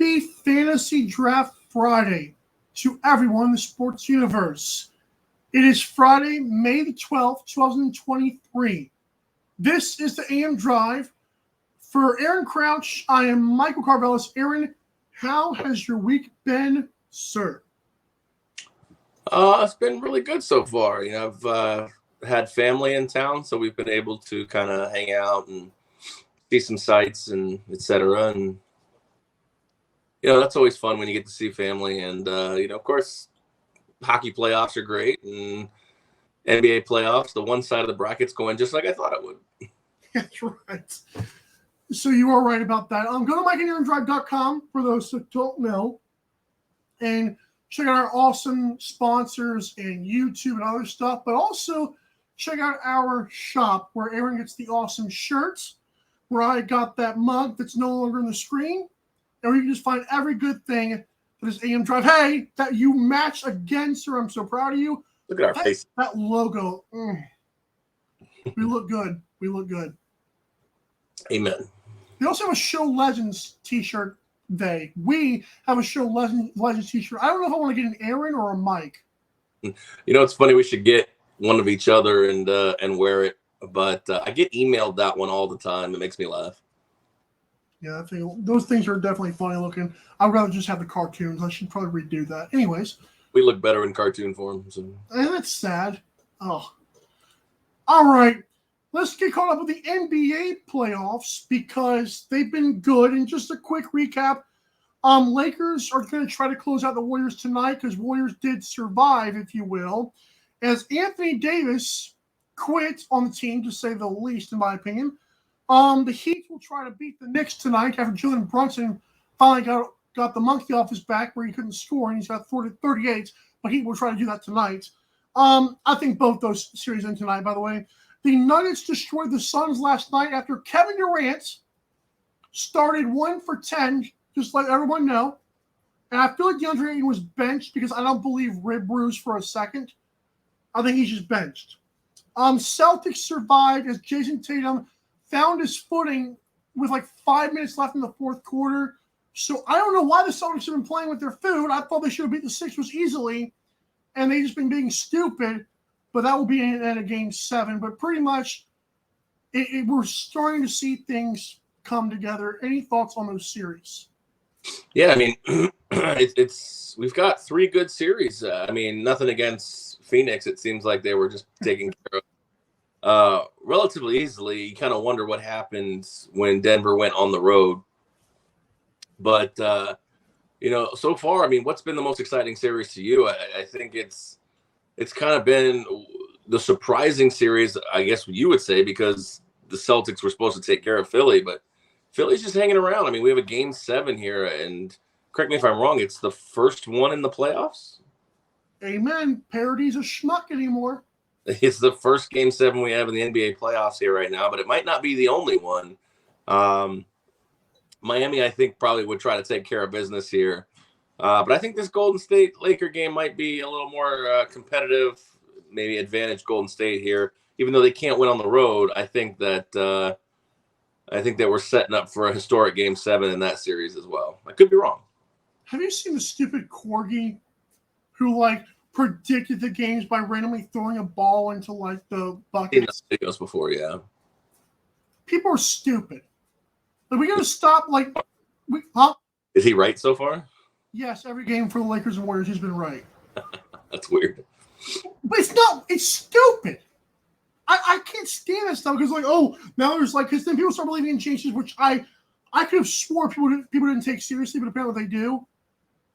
Happy Fantasy Draft Friday to everyone in the sports universe. It is Friday, May the 12th, 2023. This is the AM Drive. For Aaron Crouch, I am Michael Carvelis. Aaron, how has your week been, sir? It's been really good so far. I've had family in town, so we've been able to kind of hang out and see some sights and etc. And that's always fun when you get to see family. And of course, hockey playoffs are great, and NBA playoffs. The one side of the bracket's going just like I thought it would. That's right. So you are right about that. Go to MikeandAaronDrive.com for those that don't know, and check out our awesome sponsors and YouTube and other stuff. But also check out our shop where Aaron gets the awesome shirts, where I got that mug that's no longer on the screen, and where you can just find every good thing that is AM Drive. Hey, that you match again, sir. I'm so proud of you. Look at our face. That logo. We look good. We look good. Amen. We also have a Show Legends t-shirt day. We have a Show Legends t-shirt. I don't know if I want to get an Aaron or a Mike. It's funny. We should get one of each other and wear it. But I get emailed that one all the time. It makes me laugh. Yeah, I think those things are definitely funny looking. I'd rather just have the cartoons. I should probably redo that. Anyways. We look better in cartoon form. So. And that's sad. Oh. All right. Let's get caught up with the NBA playoffs because they've been good. And just a quick recap. Lakers are going to try to close out the Warriors tonight because Warriors did survive, if you will. As Anthony Davis quit on the team, to say the least, in my opinion. The Heat will try to beat the Knicks tonight after Jalen Brunson finally got the monkey off his back where he couldn't score, and he's got 38, but Heat will try to do that tonight. I think both those series end tonight, by the way. The Nuggets destroyed the Suns last night after Kevin Durant started 1 for 10, just let everyone know. And I feel like DeAndre Ayton was benched because I don't believe rib bruise for a second. I think he's just benched. Celtics survived as Jason Tatum found his footing with like 5 minutes left in the fourth quarter. So I don't know why the Celtics have been playing with their food. I thought they should have beat the Sixers easily, and they've just been being stupid. But that will be in a game 7. But pretty much, we're starting to see things come together. Any thoughts on those series? Yeah, I mean, we've got 3 good series. Nothing against Phoenix. It seems like they were just taken care of relatively easily. You kind of wonder what happened when Denver went on the road. But, so far, what's been the most exciting series to you? I think it's kind of been the surprising series, I guess you would say, because the Celtics were supposed to take care of Philly, but Philly's just hanging around. We have a game 7 here, and correct me if I'm wrong, it's the first one in the playoffs? Amen. Parody's a schmuck anymore. It's the first game 7 we have in the NBA playoffs here right now, but it might not be the only one. Miami, I think, probably would try to take care of business here. But I think this Golden State Laker game might be a little more competitive, maybe advantage Golden State here. Even though they can't win on the road, I think that we're setting up for a historic game 7 in that series as well. I could be wrong. Have you seen the stupid corgi who predicted the games by randomly throwing a ball into the bucket? I've seen those videos before, yeah. People are stupid. We got to stop. Is he right so far? Yes, every game for the Lakers and Warriors, he's been right. That's weird. But it's not. It's stupid. I can't stand that stuff because now there's because then people start believing in changes, which I could have swore people didn't take seriously, but apparently they do.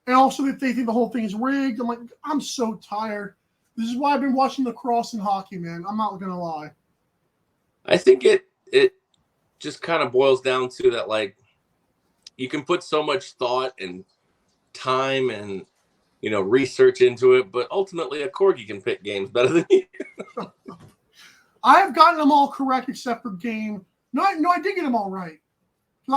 And also that they think the whole thing is rigged. I'm like, I'm so tired. This is why I've been watching lacrosse and hockey, man. I'm not gonna lie. I think it just kind of boils down to that, you can put so much thought and time and research into it, but ultimately a corgi can pick games better than you. I have gotten them all correct except for game. No, I did get them all right.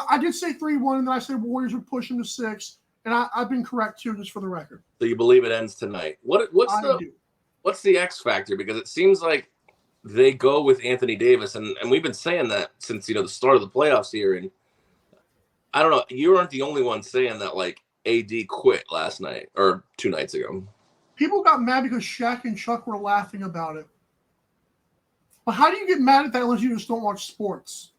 I did say 3-1, and then I said Warriors would push them to 6, and I've been correct too, just for the record. So you believe it ends tonight? What's the X factor? Because it seems like they go with Anthony Davis, and we've been saying that since the start of the playoffs here, and I don't know. You weren't the only one saying that like AD quit last night or 2 nights ago. People got mad because Shaq and Chuck were laughing about it. But how do you get mad at that unless you just don't watch sports?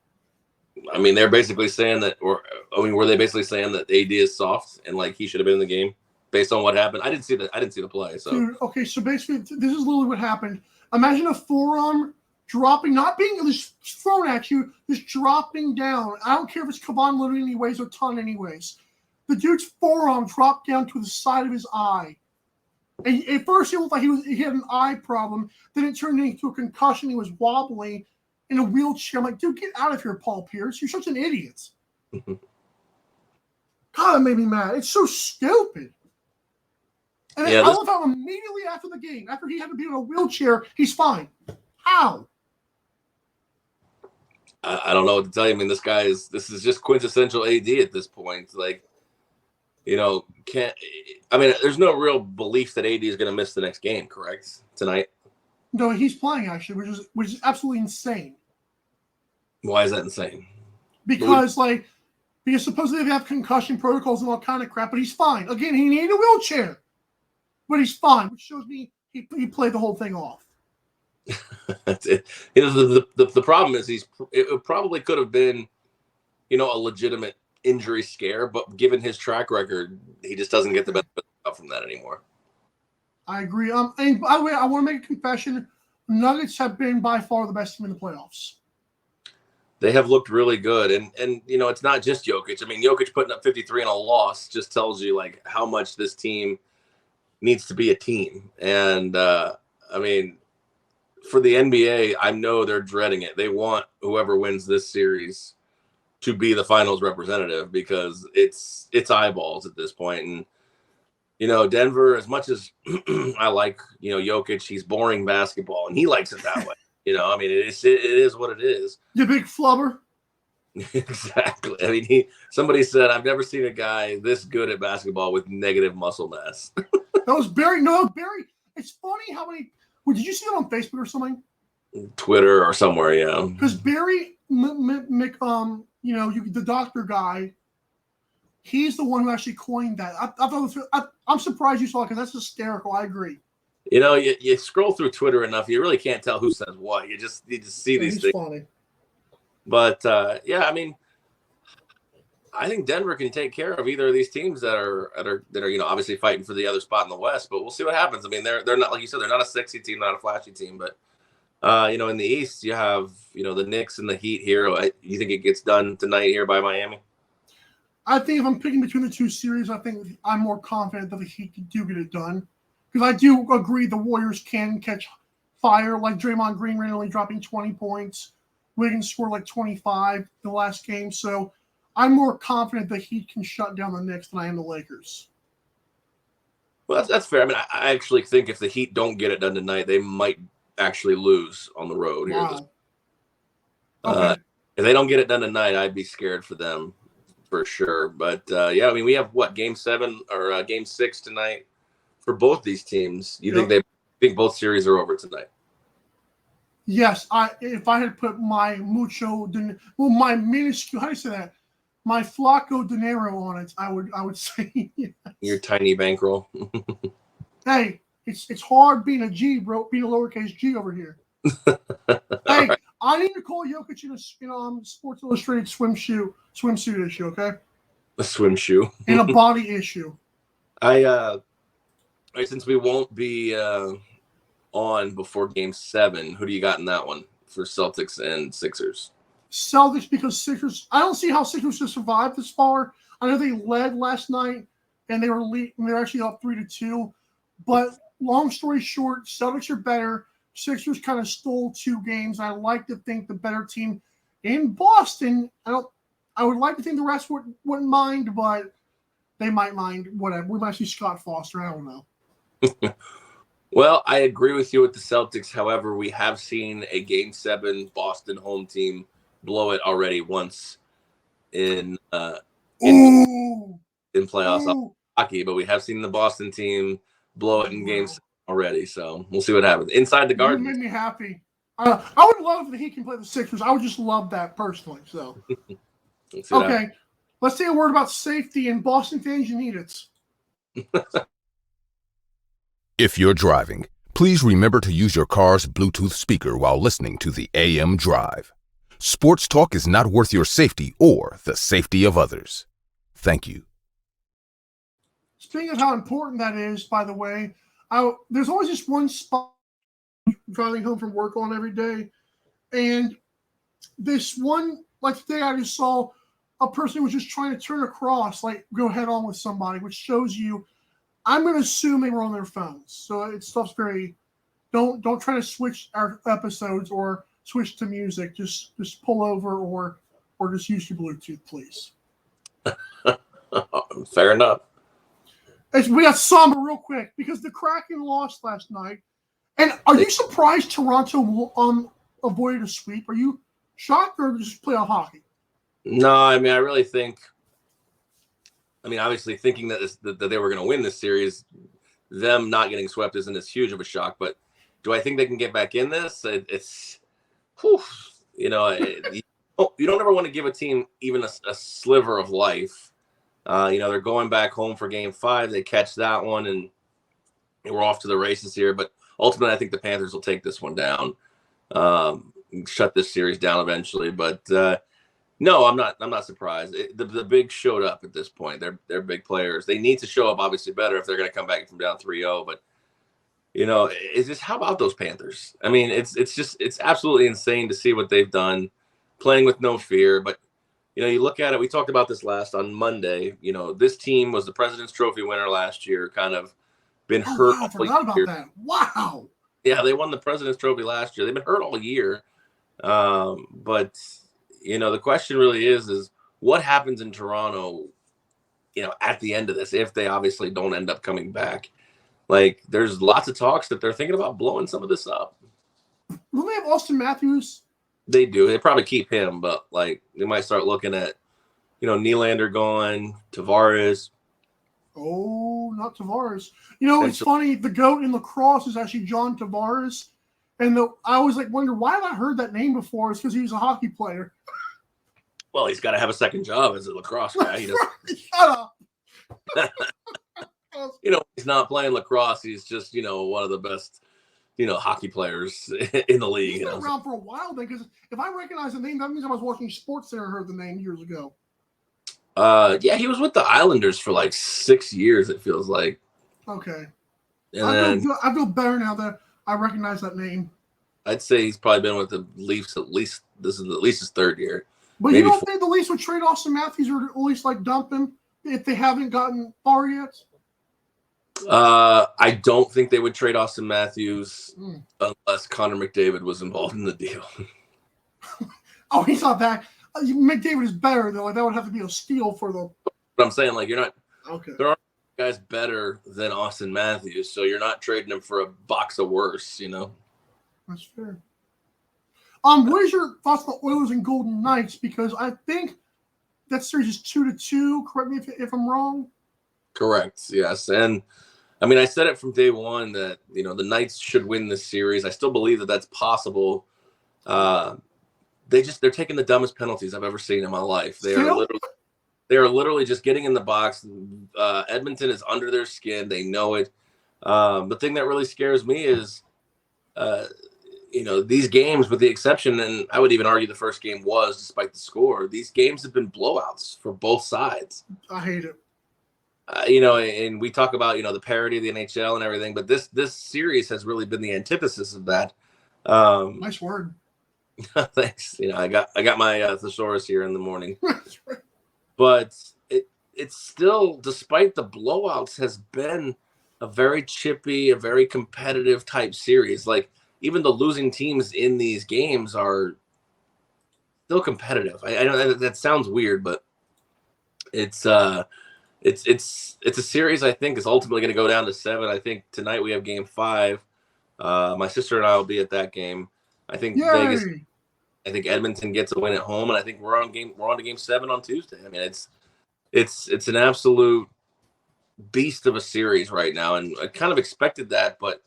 I mean, they're basically saying that, were they basically saying that AD is soft and like he should have been in the game based on what happened? I didn't see the play. So, dude, okay, so basically, this is literally what happened. Imagine a forearm dropping, not being just thrown at you, just dropping down. I don't care if it's Kevon Leonard anyways or Ton anyways. The dude's forearm dropped down to the side of his eye. And at first, it looked like he had an eye problem. Then it turned into a concussion. He was wobbling in a wheelchair. I'm like, dude, get out of here, Paul Pierce. You're such an idiot. God, that made me mad. It's so stupid. And then I love how immediately after the game, after he had to be in a wheelchair, he's fine. How? I don't know what to tell you. I mean, this is just quintessential AD at this point. Like, there's no real belief that AD is going to miss the next game, correct? Tonight? No, he's playing actually, which is absolutely insane. Why is that insane? Because supposedly they have concussion protocols and all kind of crap, but he's fine. Again, he needed a wheelchair, but he's fine, which shows me he played the whole thing off. The problem is it probably could have been, a legitimate injury scare, but given his track record, he just doesn't get the benefit from that anymore. I agree. And by the way, I want to make a confession. Nuggets have been by far the best team in the playoffs. They have looked really good, and it's not just Jokic. I mean, Jokic putting up 53 in a loss just tells you like how much this team needs to be a team. And I mean, for the NBA, I know they're dreading it. They want whoever wins this series to be the finals representative because it's eyeballs at this point. And Denver, as much as I like Jokic, he's boring basketball, and he likes it that way. I mean, it is what it is. You big flubber. Exactly. I mean, somebody said, I've never seen a guy this good at basketball with negative muscle mass. That was Barry. No, Barry. It's funny how many. Well, did you see that on Facebook or something? Twitter or somewhere, yeah. Because Barry, the doctor guy, he's the one who actually coined that. I'm surprised you saw it because that's hysterical. I agree. You scroll through Twitter enough, you really can't tell who says what. You just see these things. Funny. But I mean, I think Denver can take care of either of these teams that are obviously fighting for the other spot in the West. But we'll see what happens. I mean, they're not, like you said, they're not a sexy team, not a flashy team. But in the East, you have the Knicks and the Heat here. You think it gets done tonight here by Miami? I think if I'm picking between the two series, I think I'm more confident that the Heat do get it done. Because I do agree the Warriors can catch fire, like Draymond Green randomly dropping 20 points. Wiggins scored like 25 the last game. So I'm more confident the Heat can shut down the Knicks than I am the Lakers. Well, that's fair. I mean, I actually think if the Heat don't get it done tonight, they might actually lose on the road here. Wow. Okay. If they don't get it done tonight, I'd be scared for them for sure. But I mean, we have Game 7 or Game 6 tonight for both these teams. You think both series are over tonight? Yes, if I had put my my minuscule, how do you say that? My Flacco dinero on it, I would say yes. Your tiny bankroll. Hey, it's hard being a G, bro, being a lowercase G over here. Hey, right. I need to call Jokic in a Sports Illustrated swimsuit issue, okay? A swim shoe. And a body issue. Since we won't be on before Game 7, who do you got in that one for Celtics and Sixers? Celtics, because Sixers, I don't see how Sixers should survive this far. I know they led last night and they're actually up 3-2. But long story short, Celtics are better. Sixers kind of stole 2 games. I like to think the better team in Boston. I would like to think the rest wouldn't mind, but they might mind. Whatever. We might see Scott Foster. I don't know. Well, I agree with you with the Celtics. However, we have seen a Game 7 Boston home team blow it already once in playoffs hockey, but we have seen the Boston team blow it in Game 7 already. So we'll see what happens inside the Garden. You made me happy. I would love if the Heat can play the Sixers. I would just love that personally. So okay. Let's say a word about safety and Boston fans. You need it. If you're driving, please remember to use your car's Bluetooth speaker while listening to the AM Drive. Sports talk is not worth your safety or the safety of others. Thank you. Speaking of how important that is, by the way, there's always just one spot driving home from work on every day. And this one, like today, I just saw a person who was just trying to turn across, like go head on with somebody, which shows you, I'm going to assume they were on their phones. So it's stuff's very, don't try to switch our episodes or switch to music. Just pull over or just use your Bluetooth, please. Fair enough. We got somber real quick because the Kraken lost last night. And are you surprised Toronto avoided a sweep? Are you shocked or just playoff hockey? No, I mean, I really think. I mean, obviously, thinking that they were going to win this series, them not getting swept isn't as huge of a shock. But do I think they can get back in this? You don't ever want to give a team even a sliver of life. They're going back home for Game 5. They catch that one, and we're off to the races here. But ultimately, I think the Panthers will take this one down, shut this series down eventually. But no, I'm not surprised. The Bigs showed up at this point. They're big players. They need to show up obviously better if they're going to come back from down 3-0. But it's just, how about those Panthers? I mean, it's absolutely insane to see what they've done, playing with no fear. But you look at it. We talked about this last on Monday. This team was the President's Trophy winner last year. Kind of been hurt. Wow, I forgot about that. Wow. Yeah, they won the President's Trophy last year. They've been hurt all year. But the question really is what happens in Toronto, at the end of this, if they obviously don't end up coming back. Like, there's lots of talks that they're thinking about blowing some of this up. Will they have Austin Matthews? They do. They probably keep him, but like they might start looking at, Nylander going, Tavares. Oh, not Tavares. It's funny. The GOAT in lacrosse is actually John Tavares. And I always wonder why have I heard that name before? It's because he was a hockey player. Well, he's got to have a second job as a lacrosse guy. He doesn't. Shut up. He's not playing lacrosse. He's just, one of the best, hockey players in the league. He's been around for a while then, because if I recognize the name, that means I was watching Sports Center and heard the name years ago. Yeah, he was with the Islanders for like 6 years, it feels like. Okay. And I feel better now that I recognize that name. I'd say he's probably been with the Leafs this is at least his third year. But you don't think the Leafs would trade Austin Matthews or at least dump him if they haven't gotten far yet? I don't think they would trade Austin Matthews unless Connor McDavid was involved in the deal. Oh, he's not that. McDavid is better, though. That would have to be a steal for the. But I'm saying, you're not. Okay. There are guys better than Austin Matthews, so you're not trading him for a box of worse, That's fair. What is your thoughts on the Oilers and Golden Knights? Because I think that series is 2-2. Correct me if I'm wrong. Correct. Yes, and I mean, I said it from day one that the Knights should win this series. I still believe that that's possible. They're taking the dumbest penalties I've ever seen in my life. They are literally just getting in the box. Edmonton is under their skin. They know it. The thing that really scares me is, these games, with the exception, and I would even argue the first game was, despite the score, these games have been blowouts for both sides. I hate it. And we talk about, the parity of the NHL and everything, but this series has really been the antithesis of that. Nice word. Thanks. I got my thesaurus here in the morning. But it's still, despite the blowouts, has been a very chippy, a very competitive type series. Like, even the losing teams in these games are still competitive. I know that sounds weird, but it's a series I think is ultimately going to go down to 7. I think tonight we have Game 5. My sister and I will be at that game. I think Vegas. I think Edmonton gets a win at home, and I think we're on to Game 7 on Tuesday. I mean, it's an absolute beast of a series right now, and I kind of expected that, but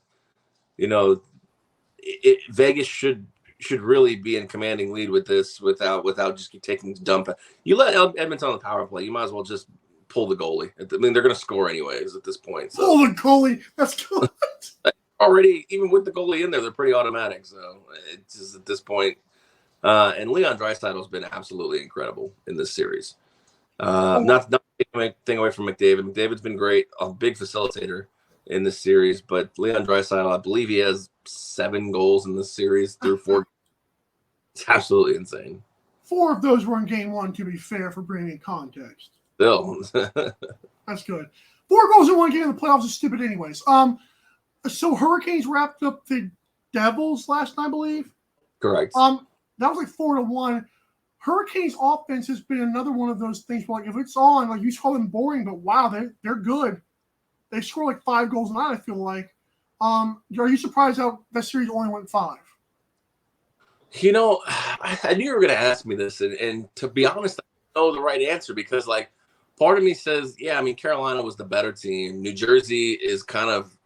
Vegas should should really be in commanding lead with this without just taking dump. You let Edmonton on the power play, you might as well just pull the goalie. I mean, they're going to score anyways at this point. So. Pull the goalie. That's good. Already, even with the goalie in there, they're pretty automatic. So it's just at this point. And Leon Draisaitl's been absolutely incredible in this series. Not taking anything away from McDavid. McDavid's been great, a big facilitator in this series. But Leon Draisaitl, I believe he has 7 goals in this series through 4. It's absolutely insane. 4 of those were in game 1, to be fair, for bringing context. Still. That's good. 4 goals in 1 game in the playoffs is stupid anyways. So Hurricanes wrapped up the Devils last night, I believe. Correct. That was like 4-1. Hurricanes offense has been another one of those things where, like, if it's on, like, you call them boring, but wow, they're good. They score like 5 goals a night, I feel like. Are you surprised how that series only went 5? You know, I knew you were going to ask me this, and to be honest, I don't know the right answer because, like, part of me says, yeah, I mean, Carolina was the better team. New Jersey is kind of,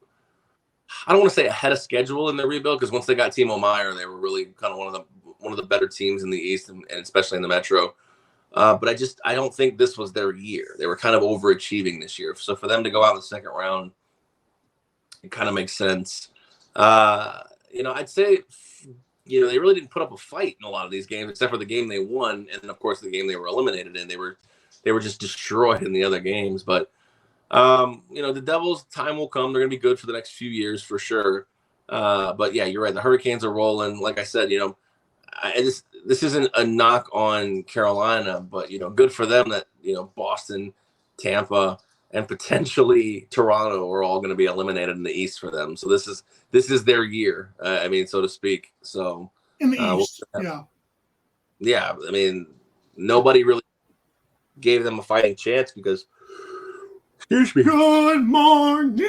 I don't want to say ahead of schedule in the rebuild because once they got Timo Meier, they were really kind of one of the better teams in the East and especially in the Metro. But I don't think this was their year. They were kind of overachieving this year. So for them to go out in the second round, it kind of makes sense. I'd say, they really didn't put up a fight in a lot of these games, except for the game they won. And then, of course, the game they were eliminated in. They were just destroyed in the other games. But, the Devils, time will come. They're going to be good for the next few years for sure. But, yeah, you're right. The Hurricanes are rolling. Like I said, this isn't a knock on Carolina, but, good for them that, Boston, Tampa, and potentially Toronto are all going to be eliminated in the East for them. So this is their year, so to speak. So in the East, yeah. I mean, nobody really gave them a fighting chance because, excuse me. Good morning.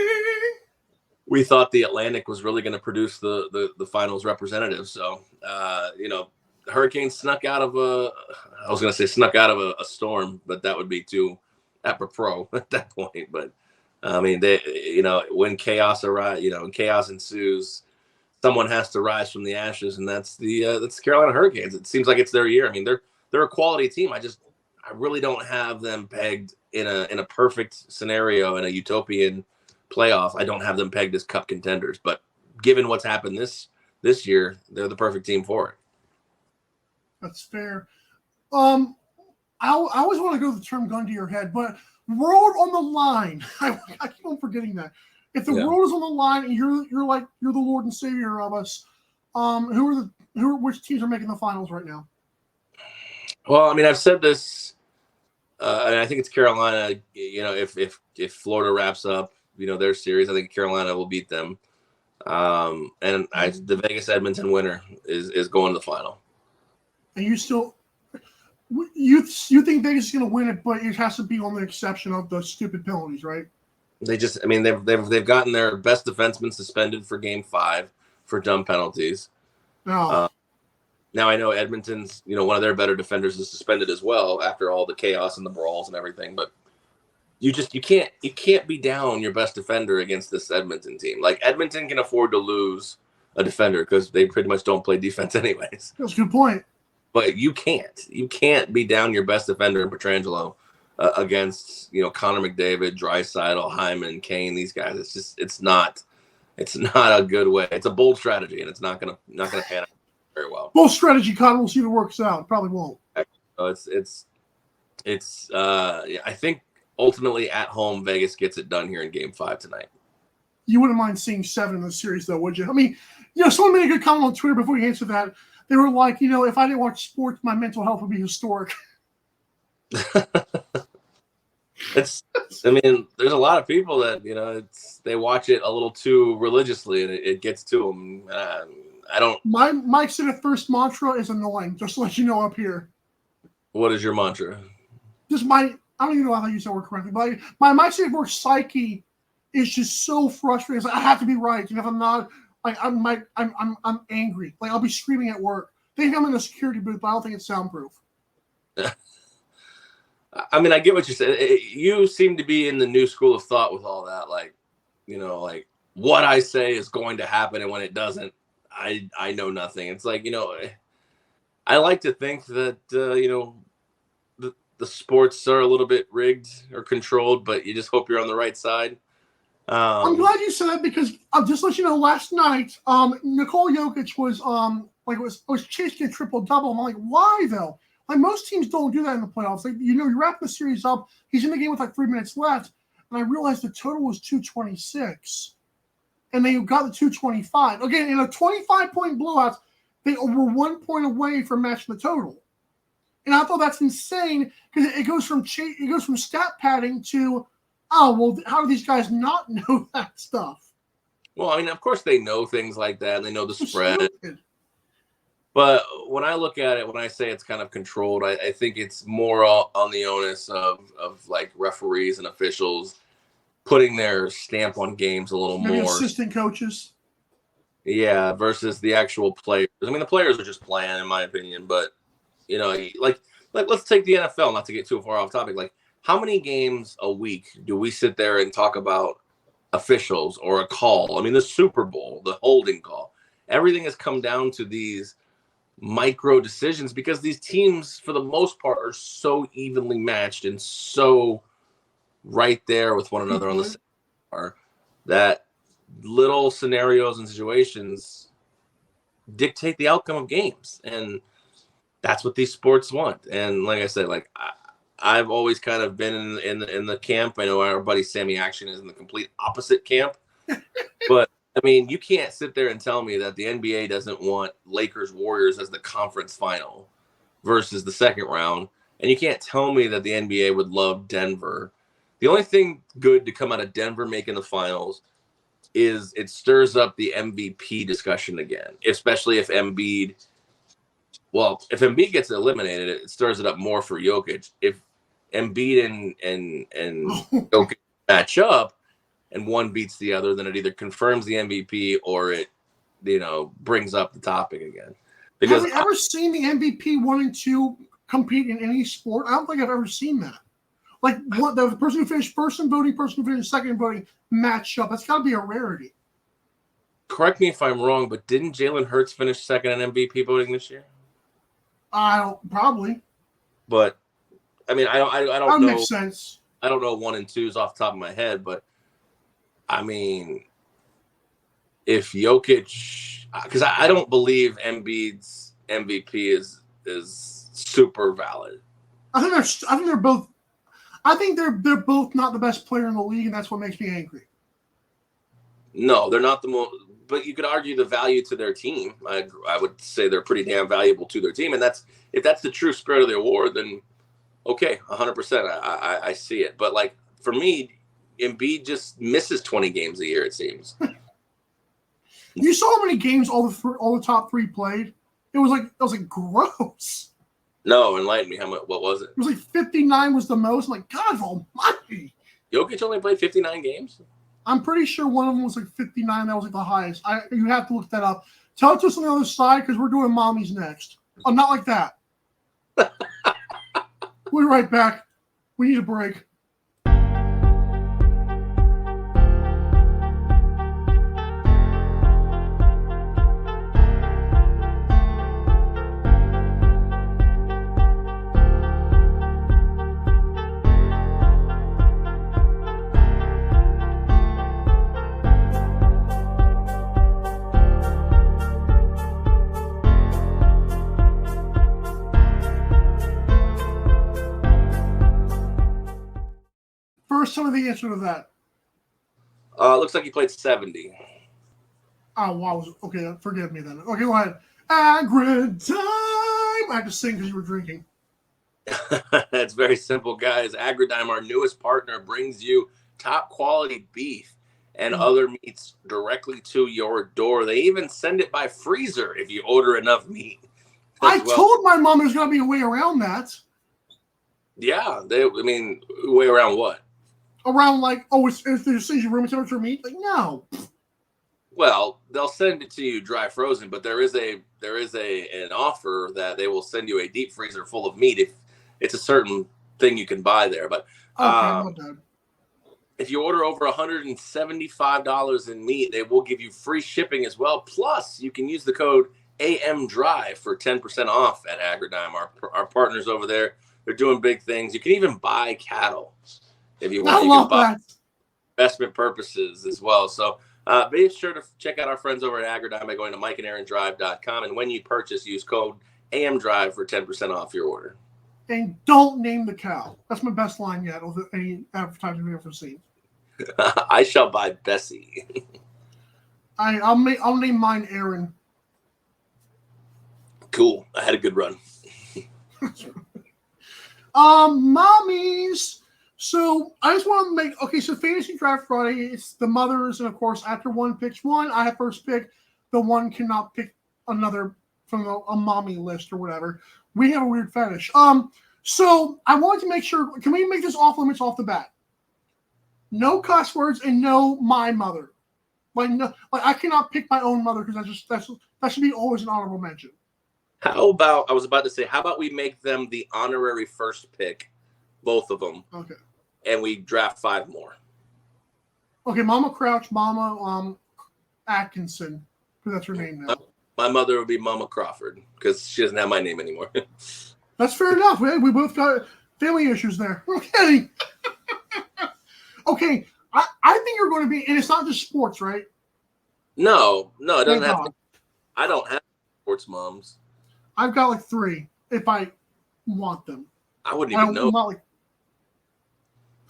We thought the Atlantic was really going to produce the finals representative. So, the Hurricanes snuck out of a storm, but that would be too apropos at that point. But I mean, when chaos ensues, someone has to rise from the ashes, and that's the Carolina Hurricanes. It seems like it's their year. I mean, they're a quality team. I really don't have them pegged in a perfect scenario in a utopian playoff. I don't have them pegged as cup contenders, but given what's happened this year, they're the perfect team for it. That's fair. I always want to go to the term gun to your head, but world on the line. I keep on forgetting that. If the world is on the line and you're the Lord and Savior of us, which teams are making the finals right now? Well, I mean, I've said this, and I think it's Carolina. If Florida wraps up, their series, I think Carolina will beat them. The Vegas Edmonton winner is going to the final. And you think Vegas is going to win it, but it has to be on the exception of the stupid penalties, right? They've gotten their best defenseman suspended for Game 5 for dumb penalties. No. Now I know Edmonton's, one of their better defenders is suspended as well after all the chaos and the brawls and everything. But you can't be down your best defender against this Edmonton team. Like Edmonton can afford to lose a defender because they pretty much don't play defense anyways. That's a good point. But you can't be down your best defender in Pietrangelo against Connor McDavid, Draisaitl, Hyman, Kane. These guys, it's not a good way. It's a bold strategy, and it's not gonna pan out very well. Bold strategy, Connor. We'll see if it works out. Probably won't. I think ultimately at home Vegas gets it done here in Game 5 tonight. You wouldn't mind seeing 7 in the series, though, would you? I mean, someone made a good comment on Twitter before you answered that. They were like, if I didn't watch sports, my mental health would be historic. There's a lot of people that, they watch it a little too religiously and it gets to them. I don't. My Mike said first mantra is annoying, just to let you know up here. What is your mantra? I don't even know how to use that word correctly, but my Mike said word psyche is just so frustrating. It's like, I have to be right. If I'm not, I'm angry. Like I'll be screaming at work. They think I'm in a security booth, but I don't think it's soundproof. I mean, I get what you said. You seem to be in the new school of thought with all that. Like what I say is going to happen, and when it doesn't, I know nothing. It's like, I like to think that the sports are a little bit rigged or controlled, but you just hope you're on the right side. I'm glad you said that because I'll just let you know. Last night, Nicole Jokic was chasing a triple double. I'm like, why though? Like most teams don't do that in the playoffs. Like you wrap the series up. He's in the game with like 3 minutes left, and I realized the total was 226, and they got the 225. Again, in a 25-point blowout, they were 1 point away from matching the total. And I thought that's insane because it goes from stat padding to, oh, well, how do these guys not know that stuff? Well, I mean, of course they know things like that, and they know the spread. Stupid. But when I look at it, when I say it's kind of controlled, I think it's more on the onus of like referees and officials putting their stamp on games a little Maybe more. Assistant coaches. Yeah, versus the actual players. I mean, the players are just playing, in my opinion. But, like let's take the NFL, not to get too far off topic. Like, how many games a week do we sit there and talk about officials or a call? I mean, the Super Bowl, the holding call. Everything has come down to these micro decisions because these teams, for the most part, are so evenly matched and so right there with one another on the same bar that little scenarios and situations dictate the outcome of games. And that's what these sports want. And like I said, like I've always kind of been in the camp. I know our buddy Sammy Action is in the complete opposite camp. But I mean, you can't sit there and tell me that the NBA doesn't want Lakers Warriors as the conference final versus the second round. And you can't tell me that the NBA would love Denver. The only thing good to come out of Denver making the finals is it stirs up the MVP discussion again, especially if Embiid gets eliminated, it stirs it up more for Jokic. If Embiid and Jokic match up and one beats the other, then it either confirms the MVP or it, brings up the topic again. Because have you ever seen the MVP 1 and 2 compete in any sport? I don't think I've ever seen that. Like what the person who finished first in voting, person who finished second in voting match up. That's got to be a rarity. Correct me if I'm wrong, but didn't Jalen Hurts finish second in MVP voting this year? Probably. But I mean, I don't that know. Makes sense. I don't know 1 and 2s off the top of my head, but I mean, if Jokic, because I don't believe Embiid's MVP is super valid. I think they're both. I think they're both not the best player in the league, and that's what makes me angry. No, they're not the most. But you could argue the value to their team. I would say they're pretty damn valuable to their team, and if that's the true spirit of the award, then okay, 100%. I see it. But like for me, Embiid just misses 20 games a year. It seems. You saw how many games all the top three played. It was like gross. No, enlighten me. What was it? It was like 59 was the most. I'm like, God almighty. Jokic only played 59 games? I'm pretty sure one of them was like 59. That was like the highest. You have to look that up. Tell it to us on the other side because we're doing mommies next. Oh, not like that. We'll be right back. We need a break. First, tell me the answer to that. Looks like he played 70. Oh, wow. Okay, forgive me then. Okay, go ahead. Agrid time. I had to sing because you were drinking. It's very simple, guys. Agridime, our newest partner, brings you top quality beef and other meats directly to your door. They even send it by freezer if you order enough meat. I told my mom there's got to be a way around that. Yeah, way around what? Around like, if they send you room temperature meat, like no. Well, they'll send it to you dry frozen, but there is an offer that they will send you a deep freezer full of meat if it's a certain thing you can buy there. But okay, well done. if you order over $175 in meat, they will give you free shipping as well. Plus, you can use the code AMDrive for 10% off at Agridime. Our partners over there, they're doing big things. You can even buy cattle if you want. I You love can buy that. investment purposes as well. So be sure to check out our friends over at Agridime by going to mikeandaarondrive.com. And when you purchase, use code AMDrive for 10% off your order. And don't name the cow. That's my best line yet of any advertising we've ever seen. I shall buy Bessie. I'll name mine Aaron. Cool. I had a good run. Mommies. So I just want to make so Fantasy Draft Friday, it's the mothers, and of course after one picks one, I have first pick. The one cannot pick another from a mommy list or whatever. We have a weird fetish. So I wanted to make sure, can we make this off limits off the bat? No cuss words and no my mother. Like I cannot pick my own mother because that should be always an honorable mention. How about we make them the honorary first pick, both of them. Okay. And we draft 5 more. Okay, Mama Crouch, Mama Atkinson, because that's her name now. My mother would be Mama Crawford because she doesn't have my name anymore. That's fair enough. We both got family issues there. Okay. Okay, I think you're going to be, and it's not just sports, right? No, it doesn't have to. I don't have sports moms. I've got like 3 if I want them. I wouldn't even know.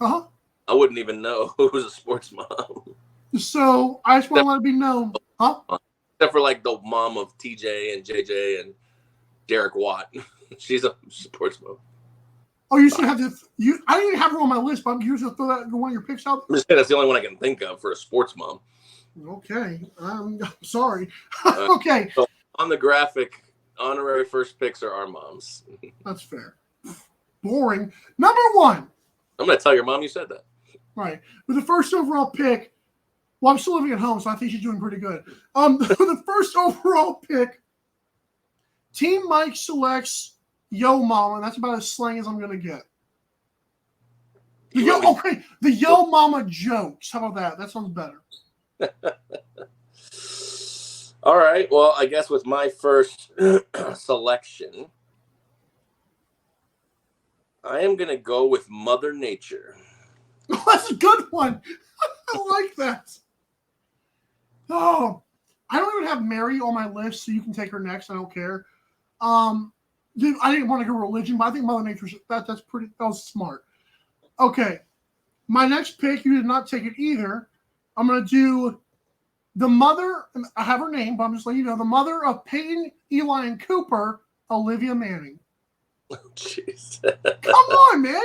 I wouldn't even know who was a sports mom. So I just want to let it be known. Except for like the mom of TJ and JJ and Derek Watt. She's a sports mom. Oh, you should have this. I didn't even have her on my list, but you should throw that one of your picks out. I'm just saying that's the only one I can think of for a sports mom. Okay. I'm sorry. Okay. So on the graphic, honorary first picks are our moms. That's fair. Boring. Number 1. I'm going to tell your mom you said that. Right. With the first overall pick, well, I'm still living at home, so I think she's doing pretty good. The first overall pick, Team Mike selects Yo Mama. That's about as slang as I'm going to get. The Yo Mama jokes. How about that? That sounds better. All right. Well, I guess with my first selection, I am going to go with Mother Nature. Oh, that's a good one. I like that. Oh, I don't even have Mary on my list, so you can take her next. I don't care. Dude, I didn't want to go religion, but I think Mother Nature, that was smart. Okay. My next pick, you did not take it either. I'm going to do the mother, I have her name, but I'm just letting you know, the mother of Peyton, Eli, and Cooper, Olivia Manning. Oh, jeez. Come on, man.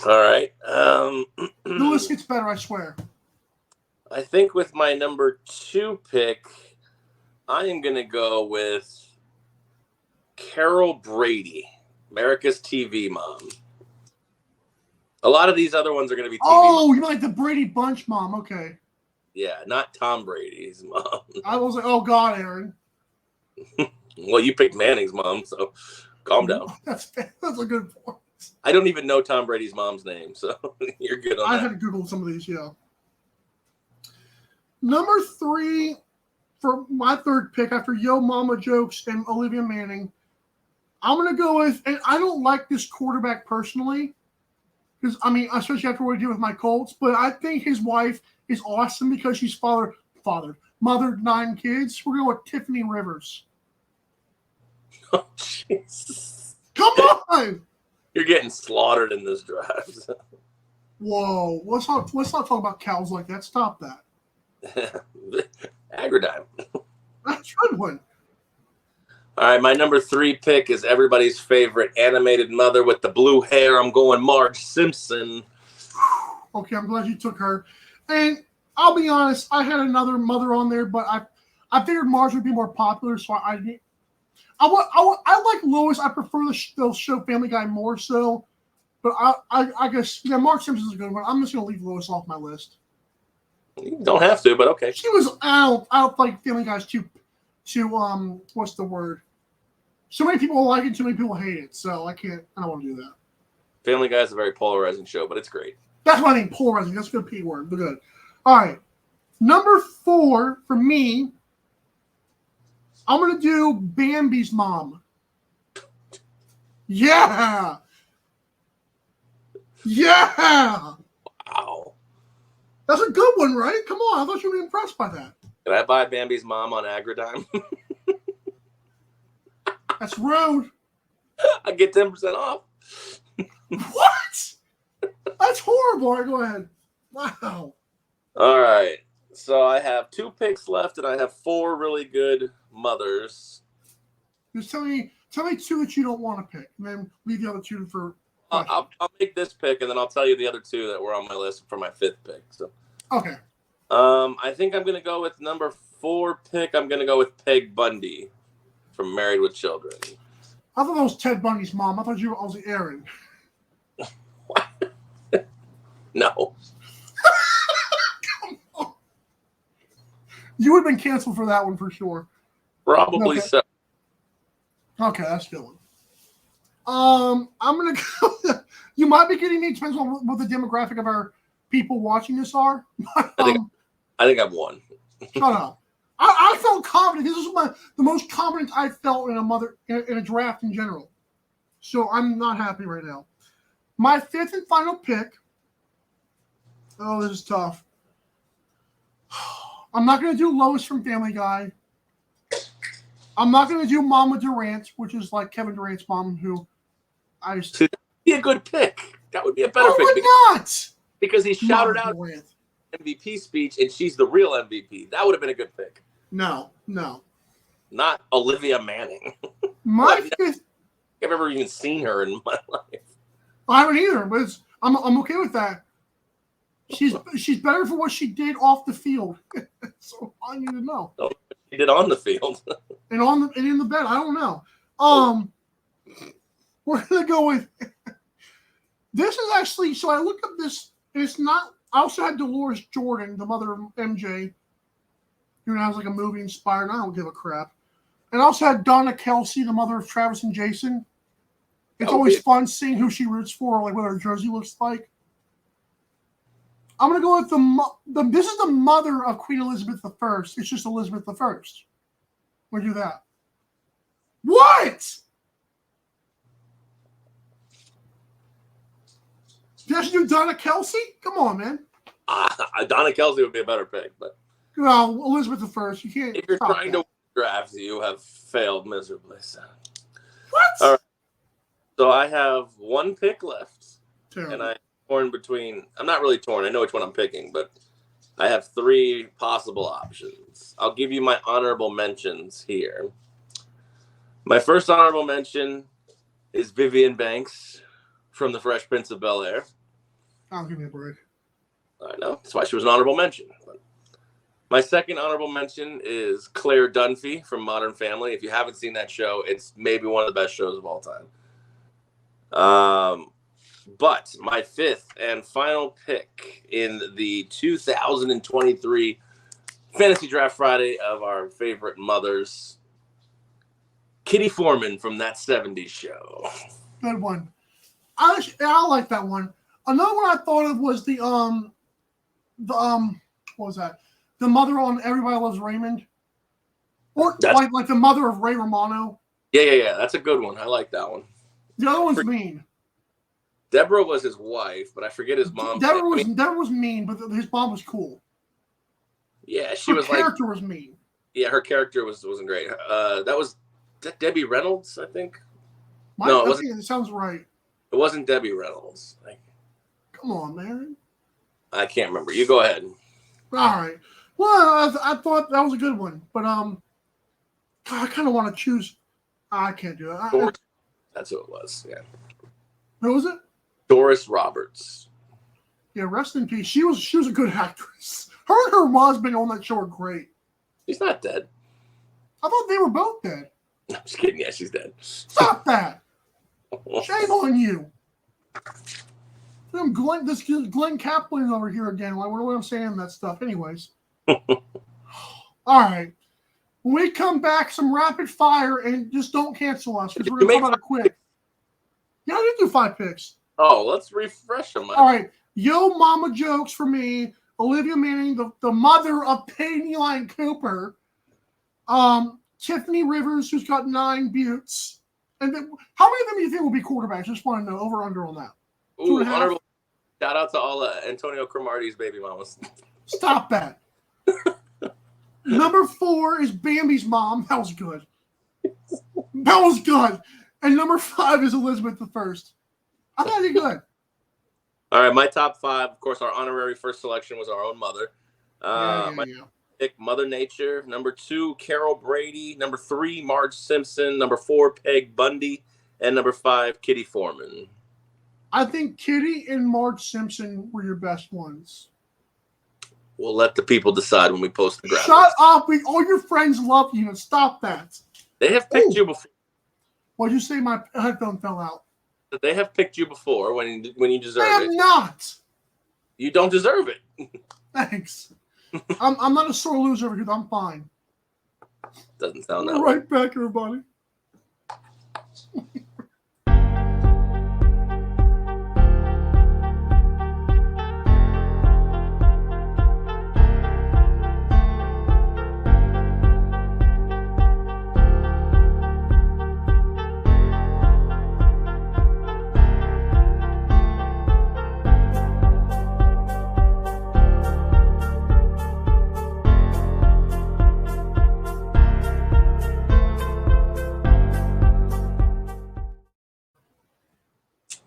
All right. The list gets better, I swear. I think with my number 2 pick, I am going to go with Carol Brady, America's TV mom. A lot of these other ones are going to be TV Oh, you like the Brady Bunch mom. Okay. Yeah, not Tom Brady's mom. I was like, oh, God, Aaron. Well, you picked Manning's mom, so calm down. That's a good point. I don't even know Tom Brady's mom's name, so you're good on that. I had to Google some of these, yeah. Number 3 for my third pick after Yo Mama jokes and Olivia Manning, I'm going to go with, and I don't like this quarterback personally, because, I mean, especially after what I did with my Colts, but I think his wife is awesome because she's mothered 9 kids. We're going with Tiffany Rivers. Oh, jeez. Come on! You're getting slaughtered in this draft. Whoa. Let's not talk about cows like that. Stop that. Agridime. That's a good one. All right, my number 3 pick is everybody's favorite animated mother with the blue hair. I'm going Marge Simpson. Okay, I'm glad you took her. And I'll be honest, I had another mother on there, but I figured Marge would be more popular, so I like Lois. I prefer the show Family Guy more so. But I guess, yeah, Marge Simpson's a good one. I'm just going to leave Lois off my list. You don't have to, but okay. She was, I don't like Family Guy's too, what's the word? So many people like it, too many people hate it. So I don't want to do that. Family Guy is a very polarizing show, but it's great. That's what I mean, polarizing. That's a good P word. But good. All right. Number 4 for me, I'm going to do Bambi's mom. Yeah. Yeah. Wow. That's a good one, right? Come on. I thought you were impressed by that. Can I buy Bambi's mom on Agridime? That's rude. I get 10% off. What? That's horrible. All right, go ahead. Wow. All right. So I have 2 picks left, and I have 4 really good mothers. Just tell me 2 that you don't want to pick, and then leave the other 2 for. I'll make this pick, and then I'll tell you the other 2 that were on my list for my 5th pick. So. Okay. I think I'm gonna go with number 4 pick. I'm gonna go with Peg Bundy from Married with Children. I thought that was Ted Bundy's mom. I thought you were Ozzy Aaron. What? No. Come on. You would have been canceled for that one for sure. Probably okay. so. Okay, that's a good one. I'm gonna go. You might be getting me. Depends on what the demographic of our people watching this are. I think I've won. Shut up. I felt confident. This is the most confident I felt in a draft in general. So I'm not happy right now. My 5th and final pick. Oh, this is tough. I'm not going to do Lois from Family Guy. I'm not going to do Mama Durant, which is like Kevin Durant's mom, who I used to. That would be a good pick. That would be a better pick. Would not. Because he shouted out Durant. MVP speech, and she's the real MVP. That would have been a good pick. No. Not Olivia Manning. My 5th. I've ever even seen her in my life. I haven't either, but I'm okay with that. She's better for what she did off the field. So I need to know. No, she did on the field. and in the bed. I don't know. We're gonna go with. This is actually. So I looked up this. And it's not. I also had Dolores Jordan, the mother of MJ, who has like a movie inspired. I don't give a crap. And I also had Donna Kelsey, the mother of Travis and Jason. It's always fun seeing who she roots for, like what her jersey looks like. I'm going to go with this is the mother of Queen Elizabeth I. It's just Elizabeth I. We'll do that. What? Did I do Donna Kelsey? Come on, man. Donna Kelsey would be a better pick, but no, Elizabeth I. You can't. If you're trying to draft, you have failed miserably. So. What? All right. So I have 1 pick left, Terrible. and I'm torn between. I'm not really torn. I know which one I'm picking, but I have 3 possible options. I'll give you my honorable mentions here. My first honorable mention is Vivian Banks from The Fresh Prince of Bel-Air. I'll give me a break. I know. That's why she was an honorable mention. But my second honorable mention is Claire Dunphy from Modern Family. If you haven't seen that show, it's maybe one of the best shows of all time. But my 5th and final pick in the 2023 Fantasy Draft Friday of our favorite mothers, Kitty Foreman from That 70s Show. Good one. I like that one. Another one I thought of was what was that? The mother on Everybody Loves Raymond, or like the mother of Ray Romano. Yeah. That's a good one. I like that one. The other one's mean. Deborah was his wife, but I forget his mom. Deborah was mean, but his mom was cool. Yeah, her character was mean. Yeah, her character wasn't great. That was Debbie Reynolds, I think. No, it wasn't. It sounds right. It wasn't Debbie Reynolds. Come on, man. I can't remember. You go ahead. All right. Well, I thought that was a good one, but I kind of want to choose. I can't do it. That's who it was. Yeah. Who was it? Doris Roberts. Yeah, rest in peace. She was a good actress. Her and her husband on that show are great. She's not dead. I thought they were both dead. No, I'm just kidding. Yeah, she's dead. Stop that. Shame on you. Glenn Kaplan over here again. I wonder what I'm saying that stuff. Anyways. All right. When we come back, some rapid fire, and just don't cancel us because we're going to talk about it quick. Yeah, I did do 5 picks. Oh, let's refresh them. All right. Yo Mama Jokes for me. Olivia Manning, the mother of Peyton Eli Cooper. Tiffany Rivers, who's got 9 buttes. And then, how many of them do you think will be quarterbacks? Just want to know, over under on that. Ooh, honorable shout out to all Antonio Cromartie's baby mamas. Stop that. Number 4 is Bambi's mom. That was good. That was good. And number 5 is Elizabeth I. I thought you good. All right, my top 5. Of course, our honorary first selection was our own mother. My pick, Mother Nature. Number 2, Carol Brady. Number 3, Marge Simpson. Number 4, Peg Bundy. And number 5, Kitty Foreman. I think Kitty and Marge Simpson were your best ones. We'll let the people decide when we post the graphics. Shut up. All your friends love you. Stop that. They have picked you before. What'd you say? My headphone fell out. They have picked you before when you deserve it. I am not. You don't deserve it. Thanks. I'm not a sore loser over here. I'm fine. Doesn't sound that way. Right back, everybody.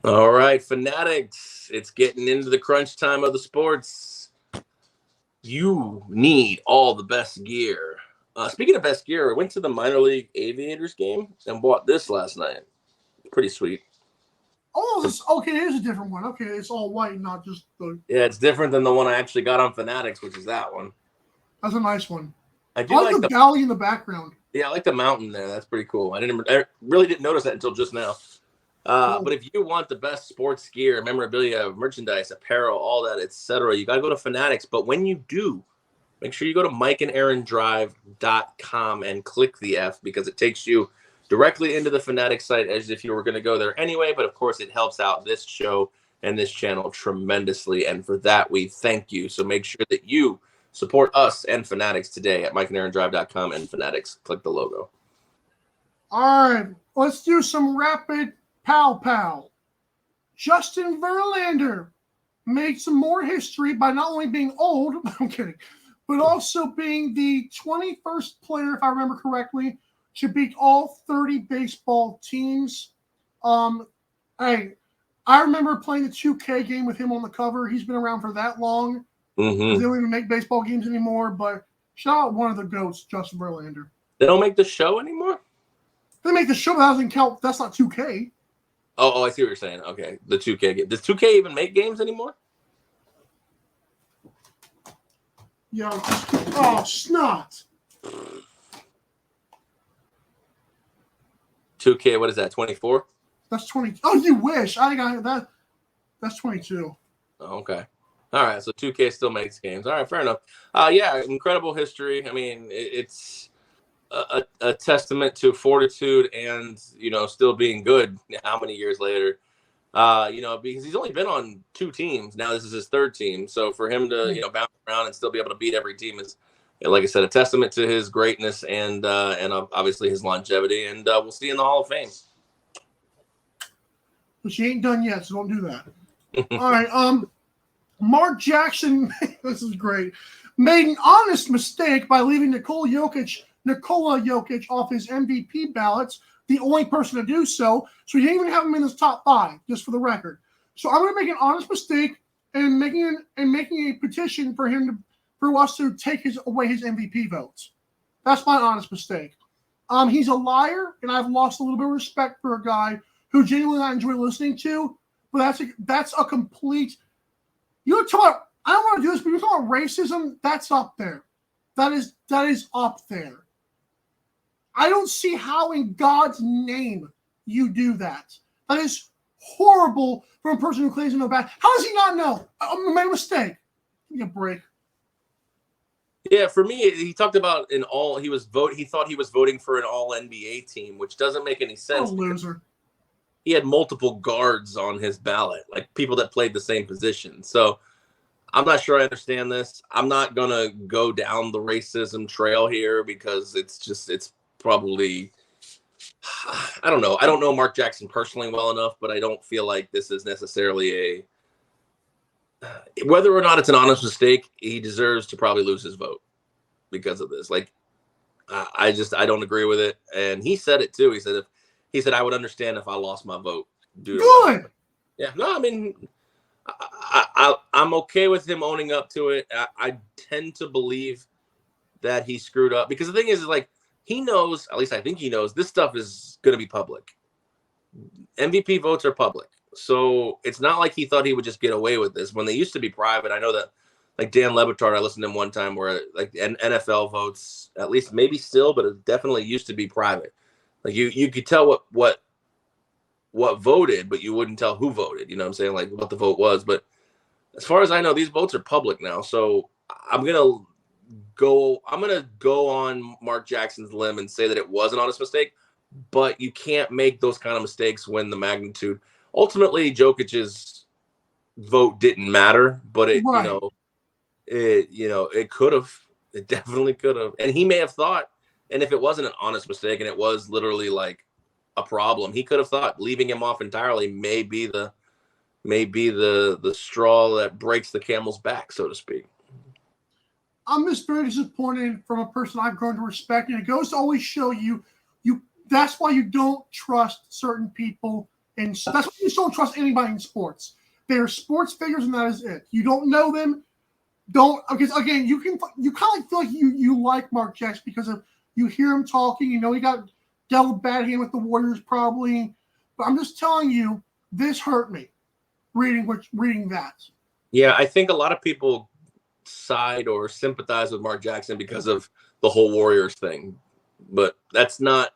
All right, Fanatics, it's getting into the crunch time of the sports. You need all the best gear. Speaking of best gear, I went to the minor league Aviators game and bought this last night. Pretty sweet. Oh, okay, it is a different one. Okay, it's all white, not just the... Yeah, it's different than the one I actually got on Fanatics, which is that one. That's a nice one. I like the valley in the background. Yeah, I like the mountain there. That's pretty cool. I really didn't notice that until just now. Cool. But if you want the best sports gear, memorabilia, merchandise, apparel, all that, etc., you got to go to Fanatics. But when you do, make sure you go to mikeandaarondrive.com and click the F, because it takes you directly into the Fanatics site as if you were going to go there anyway. But of course, it helps out this show and this channel tremendously. And for that, we thank you. So make sure that you support us and Fanatics today at mikeandaarondrive.com and Fanatics. Click the logo. All right, let's do some rapid pow. Justin Verlander made some more history by not only being old, I'm kidding, but also being the 21st player, if I remember correctly, to beat all 30 baseball teams. I remember playing the 2K game with him on the cover. He's been around for that long. Mm-hmm. They don't even make baseball games anymore, but shout out one of the GOATs, Justin Verlander. They don't make the show anymore? They make the show, but that doesn't count. That's not 2K. Oh, I see what you're saying. Okay, the 2K game. Does 2K even make games anymore? Yeah. Oh, snot. 2K, what is that, 24? That's 20. Oh, you wish. I got that. That's 22. Oh, okay. All right, so 2K still makes games. All right, fair enough. Yeah, incredible history. I mean, it's a testament to fortitude and, still being good how many years later. Because he's only been on 2 teams. Now this is his 3rd team. So for him to, bounce around and still be able to beat every team is, like I said, a testament to his greatness and obviously his longevity. And we'll see you in the Hall of Fame. But she ain't done yet, so don't do that. All right. Mark Jackson, this is great, made an honest mistake by leaving Nikola Jokic off his MVP ballots, the only person to do so. So he didn't even have him in his top 5, just for the record. So I'm going to make an honest mistake and making a petition for us to take away his MVP votes. That's my honest mistake. He's a liar, and I've lost a little bit of respect for a guy who genuinely I enjoy listening to. But that's a complete. You're talking about, I don't want to do this, but you're talking about racism. That's up there. That is up there. I don't see how in God's name you do that. That is horrible for a person who claims to know bad. How does he not know? I made a mistake. Give me a break. Yeah, for me, he talked about he thought he was voting for an all NBA team, which doesn't make any sense. What a loser. he had multiple guards on his ballot, like people that played the same position. So I'm not sure I understand this. I'm not going to go down the racism trail here because it's probably, I don't know. I don't know Mark Jackson personally well enough, but I don't feel like this is necessarily whether or not it's an honest mistake, he deserves to probably lose his vote because of this. Like, I don't agree with it. And he said it too. He said, I would understand if I lost my vote. Good. Yeah. No, I mean, I'm okay with him owning up to it. I tend to believe that he screwed up because the thing is like, he knows, at least I think he knows, this stuff is going to be public. MVP votes are public. So it's not like he thought he would just get away with this when they used to be private. I know that like Dan Le Batard, I listened to him one time where like NFL votes, at least maybe still, but it definitely used to be private. Like you could tell what voted, but you wouldn't tell who voted. You know what I'm saying? Like what the vote was. But as far as I know, these votes are public now. So I'm gonna go on Mark Jackson's limb and say that it was an honest mistake. But you can't make those kind of mistakes when the magnitude. Ultimately, Jokic's vote didn't matter, but it could have. It definitely could have. And he may have thought, and if it wasn't an honest mistake and it was literally like a problem, he could have thought leaving him off entirely may be the straw that breaks the camel's back, so to speak. I'm just very disappointed from a person I've grown to respect, and it goes to always show you that's why you don't trust certain people, and that's why you just don't trust anybody in sports. They're sports figures, and that is it. You don't know them. Because again, you kind of feel like you like Mark Jackson because of you hear him talking. You know he got dealt a bad hand with the Warriors probably, but I'm just telling you, this hurt me reading that. Yeah, I think a lot of people side or sympathize with Mark Jackson because of the whole Warriors thing, but that's not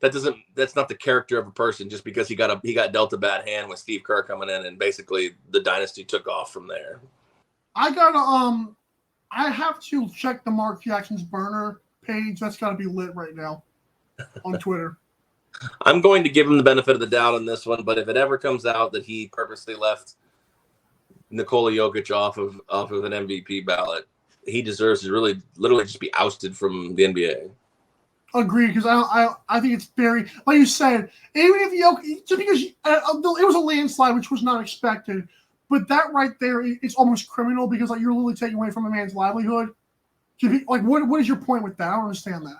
the character of a person just because he got dealt a bad hand with Steve Kerr coming in and basically the dynasty took off from there. I have to check the Mark Jackson's burner page. That's got to be lit right now on Twitter. I'm going to give him the benefit of the doubt on this one, but if it ever comes out that he purposely left Nikola Jokic off of an MVP ballot, he deserves to really literally just be ousted from the NBA. Agree, because I think it's very, like you said, even if Jokic, just because it was a landslide, which was not expected, but that right there is almost criminal because like you're literally taking away from a man's livelihood. Like, what is your point with that? I don't understand that.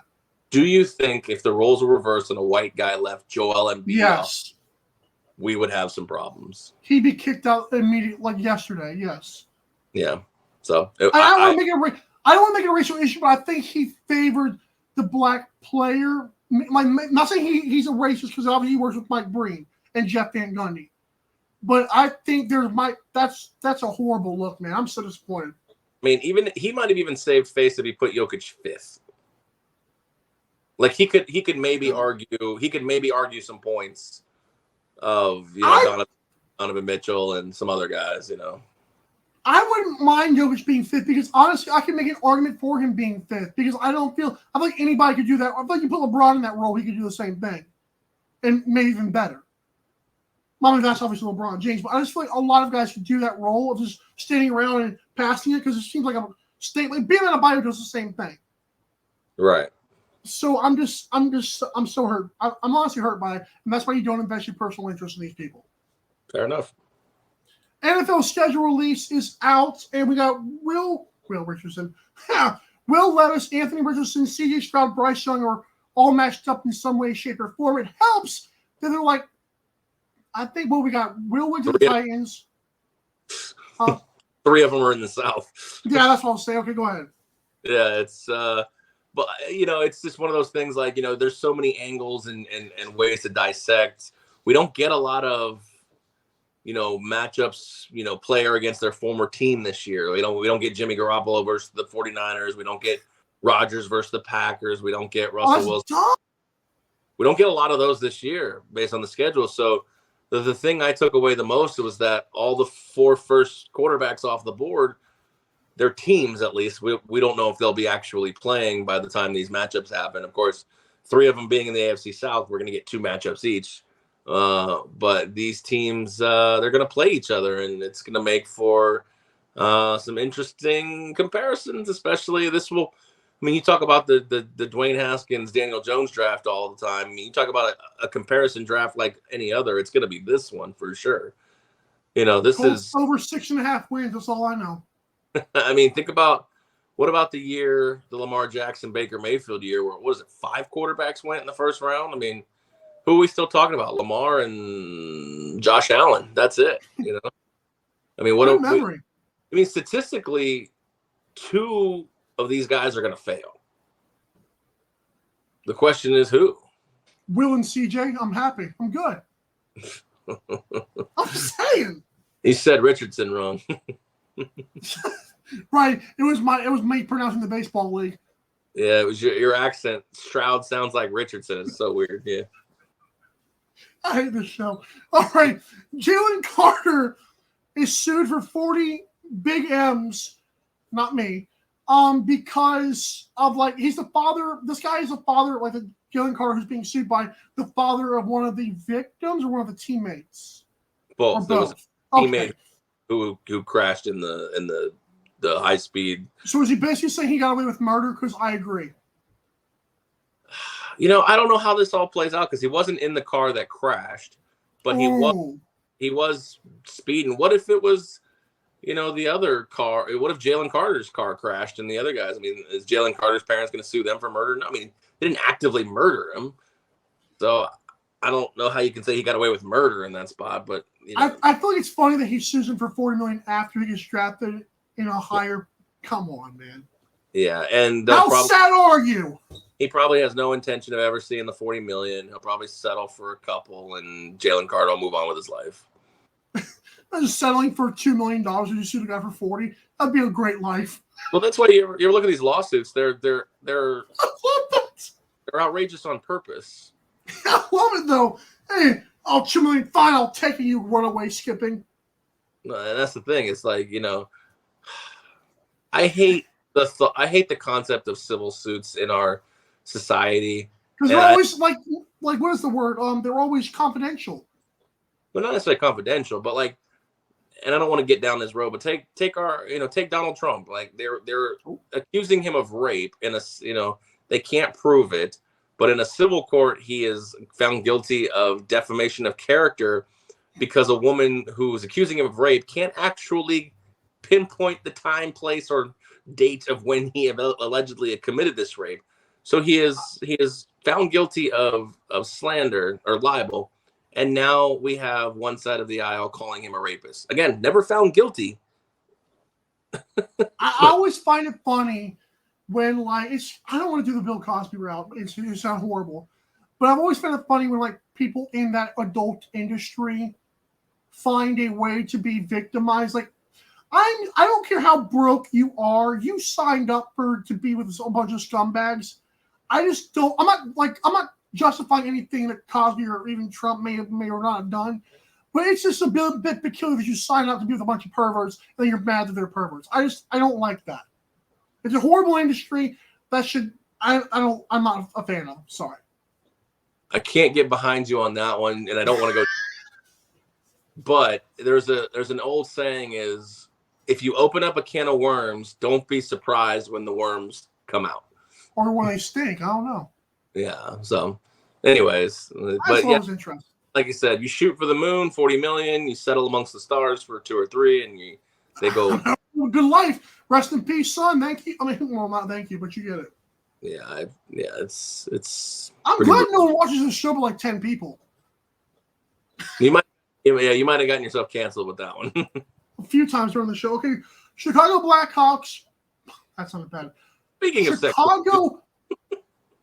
Do you think if the roles were reversed and a white guy left Joel Embiid off, we would have some problems? He'd be kicked out immediately, like yesterday. Yes. Yeah. So I don't want to make it a racial issue, but I think he favored the black player. Not saying he's a racist because obviously he works with Mike Breen and Jeff Van Gundy, but I think that's a horrible look, man. I'm so disappointed. I mean, he might have even saved face if he put Jokic fifth. Like he could maybe argue some points of Donovan Mitchell and some other guys, you know. I wouldn't mind Jokic being fifth because honestly, I can make an argument for him being fifth because I feel like anybody could do that. I feel like you put LeBron in that role, he could do the same thing, and maybe even better. I mean, that's obviously LeBron James, but I just feel like a lot of guys could do that role of just standing around and passing it because it seems like being in a bio does the same thing. Right. So I'm so hurt. I'm honestly hurt by it, and that's why you don't invest your personal interest in these people. Fair enough. NFL schedule release is out, and we got Will Richardson, Will Levis, Anthony Richardson, C.J. Stroud, Bryce Young are all matched up in some way, shape, or form. It helps that they're like, I think we got Will went to the Titans. 3 of them are in the South. Yeah, that's what I'll say. Okay, go ahead. Yeah, it's but you know, it's just one of those things like, you know, there's so many angles and ways to dissect. We don't get a lot of, you know, matchups, you know, player against their former team this year. We don't get Jimmy Garoppolo versus the 49ers. We don't get Rodgers versus the Packers. We don't get Russell Wilson. We don't get a lot of those this year based on the schedule. So the thing I took away the most was that all the 4 first quarterbacks off the board, their teams at least, we don't know if they'll be actually playing by the time these matchups happen. Of course, 3 of them being in the AFC South, we're going to get 2 matchups each. But these teams, they're going to play each other, and it's going to make for some interesting comparisons, especially this will. I mean, you talk about the Dwayne Haskins, Daniel Jones draft all the time. I mean, you talk about a comparison draft like any other. It's going to be this one for sure. This Colts is over 6.5 wins. That's all I know. I mean, think about what about the Lamar Jackson, Baker Mayfield year, where what was it, 5 quarterbacks went in the first round? I mean, who are we still talking about? Lamar and Josh Allen. That's it. I mean, Good memory. Statistically, 2 of these guys are going to fail. The question is who? Will and CJ. I'm happy. I'm good. I'm saying. He said Richardson wrong. Right. It was me pronouncing the baseball league. Yeah, it was your accent. Stroud sounds like Richardson. It's so weird. Yeah. I hate this show. All right. Jalen Carter is sued for 40 big M's. Not me. Because of he's the father. This guy is the father, the Jalen Carter who's being sued by the father of one of the victims or one of the teammates. Both. There was a teammate who crashed in the high speed. So is he basically saying he got away with murder? Because I agree. I don't know how this all plays out because he wasn't in the car that crashed, but he was speeding. What if it was, the other car? What if Jalen Carter's car crashed and the other guys? I mean, is Jalen Carter's parents going to sue them for murder? No, I mean, they didn't actively murder him, so I don't know how you can say he got away with murder in that spot. But I feel like it's funny that he sues him for $40 million after he gets drafted in a higher. Come on, man. Yeah, and how sad are you? He probably has no intention of ever seeing the $40 million. He'll probably settle for a couple, and Jalen Carter will move on with his life. Just settling for $2 million and you sue the guy for 40. That'd be a great life. Well, that's why you ever look at these lawsuits. They're outrageous on purpose. I love it though. Hey, $2 million, fine. I'll take it. You run away skipping. No, and that's the thing. It's I hate the concept of civil suits in our society because they're always like what is the word? They're always confidential. Well, not necessarily confidential, but and I don't want to get down this road, but take Donald Trump. They're accusing him of rape they can't prove it, but in a civil court he is found guilty of defamation of character because a woman who's accusing him of rape can't actually pinpoint the time, place, or date of when he allegedly committed this rape. So he is found guilty of slander or libel, and now we have one side of the aisle calling him a rapist. Again, never found guilty. I always find it funny when I don't want to do the Bill Cosby route. It sounds horrible, but I've always found it funny when people in that adult industry find a way to be victimized. I don't care how broke you are. You signed up to be with a bunch of scumbags. I just don't. I'm not justifying anything that Cosby or even Trump may or not have done, but it's just a bit peculiar that you sign up to be with a bunch of perverts and then you're mad that they're perverts. I don't like that. It's a horrible industry that I'm not a fan of. Sorry. I can't get behind you on that one, and I don't want to go. But there's an old saying is, if you open up a can of worms, don't be surprised when the worms come out. Or when they stink. I don't know. Yeah. So, anyways, but yeah, like you said, you shoot for the moon, 40 million. You settle amongst the stars for 2 or 3, and they go. Good life. Rest in peace, son. Thank you. I mean, well, not thank you, but you get it. Yeah. It's. I'm glad no one watches this show, but 10 people. You might have gotten yourself canceled with that one. A few times during the show. Okay, Chicago Blackhawks. That's not bad. Speaking of Chicago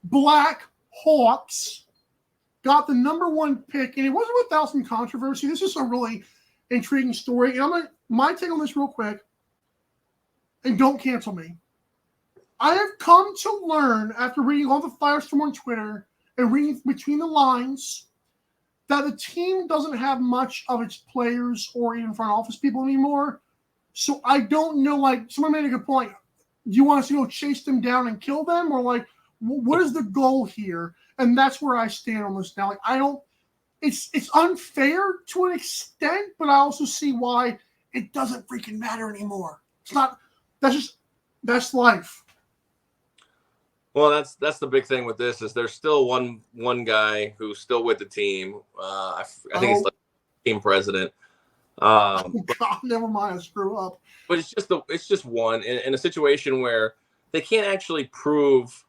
Blackhawks got the #1 pick, and it wasn't without some controversy. This is a really intriguing story. And my take on this real quick, and don't cancel me. I have come to learn after reading all the firestorm on Twitter and reading between the lines that the team doesn't have much of its players or even front office people anymore. So I don't know, someone made a good point. Do you want us to go chase them down and kill them? Or what is the goal here? And that's where I stand on this now. it's unfair to an extent, but I also see why it doesn't freaking matter anymore. It's not. That's life. Well, that's the big thing with this is there's still one guy who's still with the team. I think he's like team president. God, never mind. I screw up. But it's just one in a situation where they can't actually prove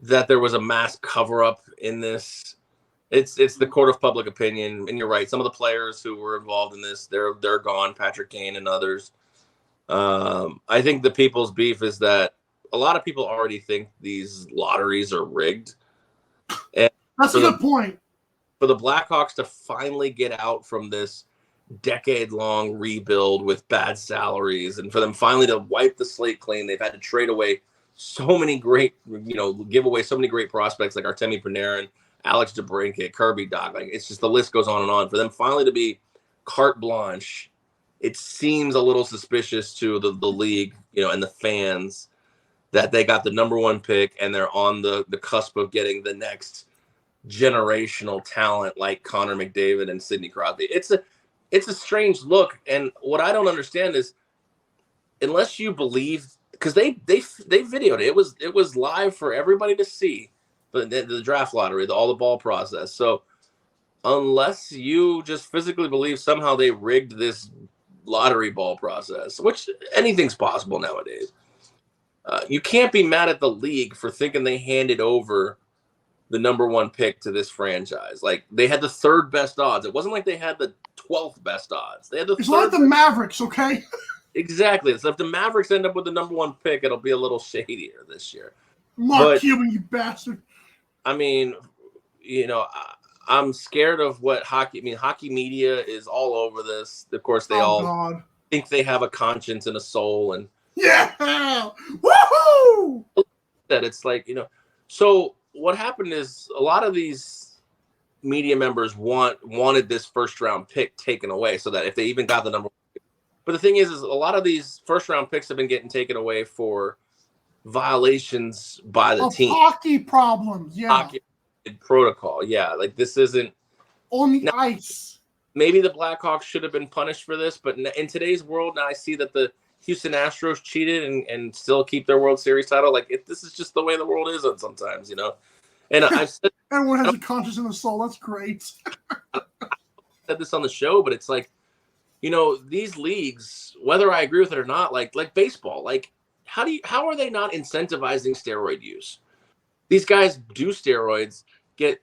that there was a mass cover up in this. It's the court of public opinion, and you're right. Some of the players who were involved in this, they're gone. Patrick Kane and others. I think the people's beef is that a lot of people already think these lotteries are rigged. And that's a good point. For the Blackhawks to finally get out from this decade-long rebuild with bad salaries, and for them finally to wipe the slate clean, they've had to trade away so many great, give away so many great prospects like Artemi Panarin, Alex DeBrincat, Kirby Dach. Like, it's just the list goes on and on. For them finally to be carte blanche, it seems a little suspicious to the league, and the fans that they got the number one pick and they're on the cusp of getting the next generational talent like Connor McDavid and Sidney Crosby. It's a strange look, and what I don't understand is, unless you believe, because they videoed it, it was live for everybody to see, the draft lottery, all the ball process. So unless you just physically believe somehow they rigged this lottery ball process, which anything's possible nowadays, you can't be mad at the league for thinking they handed over the number one pick to this franchise. Like, they had the third best odds. It wasn't like they had the 12th best odds. They had the It's like the Mavericks, okay? Exactly. So if the Mavericks end up with the number one pick, it'll be a little shadier this year. Mark Cuban, you bastard. I mean, I'm scared of what hockey. I mean, hockey media is all over this. Of course, they think they have a conscience and a soul, and woohoo! That it's like, So what happened is a lot of these media members wanted this first round pick taken away, so that if they even got the number. But the thing is a lot of these first round picks have been getting taken away for violations by the team. Hockey problems, Hockey protocol, like this isn't on the ice. Maybe the Blackhawks should have been punished for this, but in today's world, now I see that the Houston Astros cheated and still keep their World Series title. Like, this is just the way the world is sometimes, And I've said everyone has a conscience and a soul. That's great. I said this on the show, but it's like, these leagues, whether I agree with it or not, like baseball, like how are they not incentivizing steroid use? These guys do steroids, get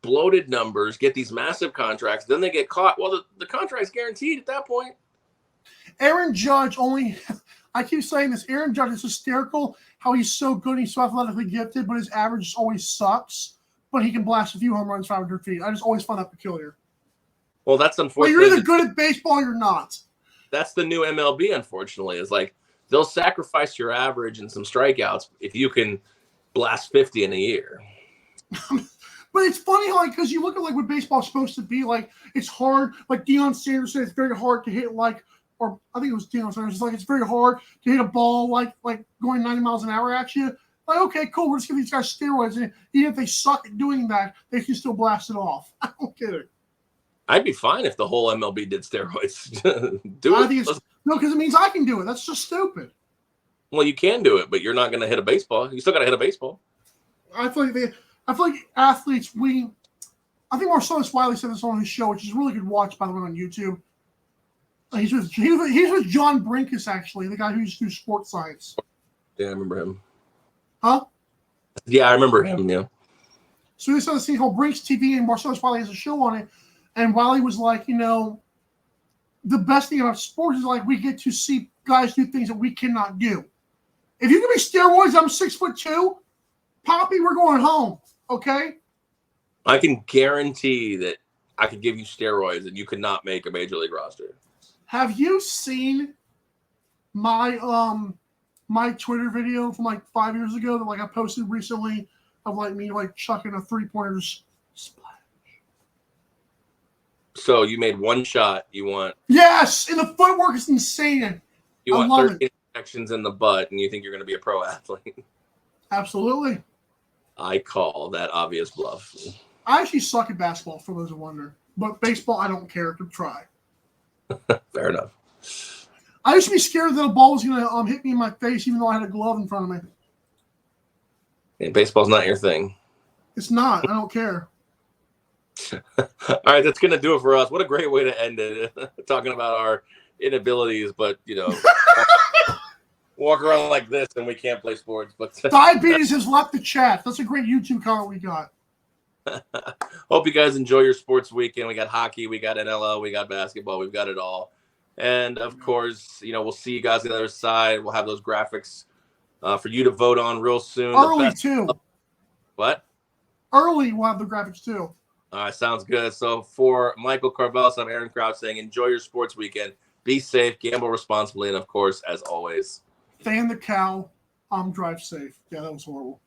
bloated numbers, get these massive contracts, then they get caught. Well, the contract's guaranteed at that point. Aaron Judge I keep saying this, Aaron Judge is hysterical how he's so good, he's so athletically gifted, but his average always sucks. But he can blast a few home runs 500 feet. I just always find that peculiar. Well, that's unfortunate. Well, you're either good at baseball or you're not. That's the new MLB, unfortunately, is like they'll sacrifice your average and some strikeouts if you can blast 50 in a year. But it's funny how, because you look at what baseball's supposed to be, it's hard. Like Deion Sanders said, it's very hard to hit or I think it was Deion Sanders. It's very hard to hit a ball like going 90 miles an hour at you. Like, okay, cool. We're just giving these guys steroids, and even if they suck at doing that, they can still blast it off. I don't get it. I'd be fine if the whole MLB did steroids. No, because it means I can do it. That's just stupid. Well, you can do it, but you're not going to hit a baseball. You still got to hit a baseball. I feel like athletes. I think Marcellus Wiley said this on his show, which is a really good watch, by the way, on YouTube. He's with John Brinkus, actually, the guy who used to do sports science. Yeah, I remember him. Huh? Yeah, I remember him. Yeah. So they saw this thing called Brinks TV, and Marcellus Wiley has a show on it. And Wiley was like, the best thing about sports is we get to see guys do things that we cannot do. If you give me steroids, I'm 6'2", Poppy, we're going home. Okay. I can guarantee that I could give you steroids and you could not make a major league roster. Have you seen my my Twitter video from 5 years ago that I posted recently of me chucking a 3-pointer splash? So you made one shot. You want and the footwork is insane. You want 13 injections in the butt, and you think you're going to be a pro athlete? Absolutely. I call that obvious bluff. I actually suck at basketball, for those who wonder. But baseball, I don't care to try. Fair enough. I used to be scared that a ball was going to hit me in my face, even though I had a glove in front of me. Yeah, baseball's not your thing. It's not. I don't care. All right, that's going to do it for us. What a great way to end it, talking about our inabilities, but, walk around like this and we can't play sports. But Diabetes has left the chat. That's a great YouTube comment we got. Hope you guys enjoy your sports weekend. We got hockey, we got NLL, we got basketball, we've got it all. And, of course, we'll see you guys on the other side. We'll have those graphics for you to vote on real soon. Early, too. What? Early, we'll have the graphics, too. All right, sounds good. So for Michael Carvelis, I'm Aaron Crouch saying enjoy your sports weekend. Be safe, gamble responsibly, and, of course, as always, Fan the cow, drive safe. Yeah, that was horrible.